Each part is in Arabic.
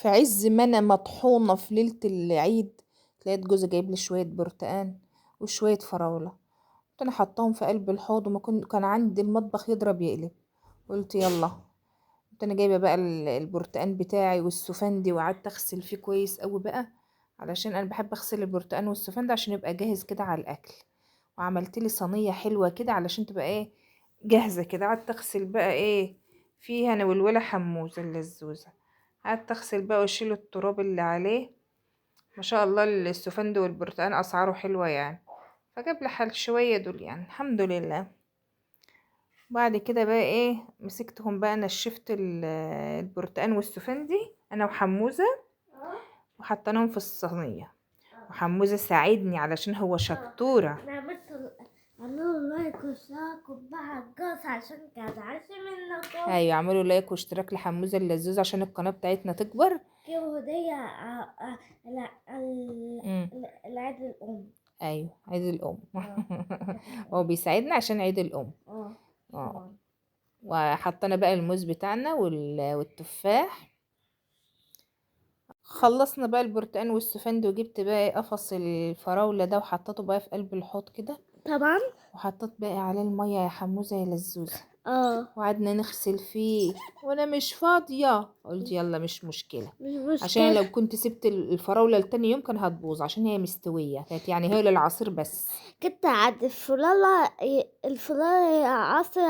في عز ما انا مطحونة في ليلة العيد، لقيت جوزي جايب لي شوية برتقان وشوية فراولة. كنت انا حطاهم في قلب الحوض وما كان عندي المطبخ يضرب يقلب. قلت يلا. كنت انا جايبة بقى البرتقان بتاعي والسفندي وقعدت اغسل فيه كويس قوي بقى، علشان انا بحب اغسل البرتقان والسفندي عشان يبقى جاهز كده على الاكل. وعملت لي صينية حلوة كده علشان تبقى ايه، جاهزة كده. قعدت اغسل بقى ايه فيها انا والولا حموزة اللزوزة. قعدت اغسل بقى واشيل التراب اللي عليه. ما شاء الله السفند والبرتقال اسعاره حلوة يعني، فجاب لي شوية دول يعني الحمد لله. بعد كده بقى ايه مسكتهم بقى نشفت البرتقال والسفندي انا وحموزة وحطيناهم في الصينية. وحموزة ساعدني علشان هو شطورة. عملوا لايك واشتراك وبقى الجرس عشان كده منكم. ايوه اعملوا لايك واشتراك لحموزة اللزوز عشان القناة بتاعتنا تكبر. جيبوا هدية امم لعيد الأم. ايوه عيد الام. هو بيساعدنا عشان عيد الام. اه اه. طبعا. وحطينا بقى الموز بتاعنا والتفاح. خلصنا بقى البرتقال والسفند وجبت بقى قفص الفراولة ده وحطيته بقى في قلب الحوض كده. طبعا. وحطيت بقى عليه المية يا حموزة يا لزوزة. اه وقعدنا نغسل فيه وانا مش فاضية. قلت يلا مش مشكلة، مش عشان مشكلة. لو كنت سبت الفراولة لتاني يوم كان هتبوظ عشان هي مستوية كانت يعني هي للعصير بس. كنت عاد الفلالة عصر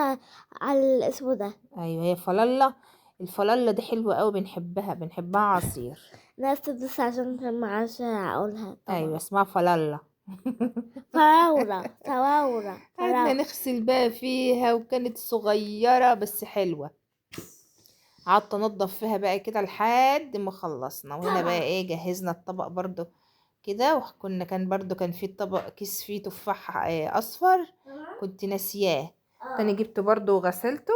على اسمه ده. ايوه هي فلالة. الفلالة دي حلوة قوي بنحبها عصير. ناس تدوس عشان ما عادش اقولها ايوه طبعا. اسمها فلالة. قعدنا فراولة. نغسل بقى فيها وكانت صغيرة بس حلوة. قعدت انضف فيها بقى كده لحد ما خلصنا. وهنا بقى ايه جهزنا الطبق برضو كده. كان برضو كان في الطبق كيس فيه تفاح اصفر كنت ناسياه. تاني جبته برضو وغسلته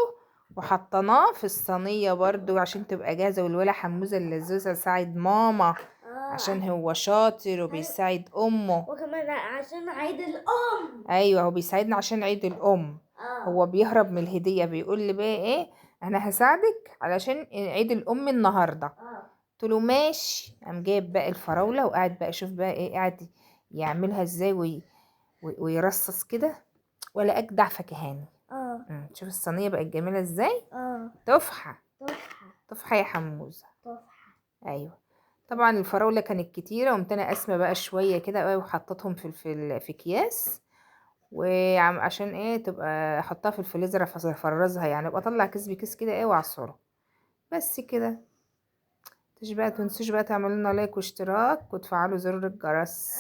وحطيناه في الصينية برضو عشان تبقى جاهزة. والولا حموزة اللزوزة ساعد ماما عشان هو شاطر وبيساعد امه. وكمان عشان عيد الأم. ايوه هو بيساعدنا عشان عيد الام. هو بيهرب من الهدية بيقول لي بقى ايه انا هساعدك علشان عيد الام النهارده. قلت له ماشي. قام جايب بقى الفراولة وقاعد بقى اشوف بقى ايه قاعد يعملها ازاي ويرصص كده. ولا اجدع فكهاني. شوف الصينية بقت جميلة ازاي. تفحة. تفحة يا حموزة. ايوه. طبعا الفراولة كانت كتيرة وقمت انا قاسمة بقى شوية كده بقى وحطيتهم في اكياس. وعشان ايه تبقى احطها في الفريزر افرزها يعني ابقى اطلع كيس بكيس كده ايه واعصره. بس كده. تنسوش بقى تعملوا لنا لايك واشتراك وتفعلوا زر الجرس.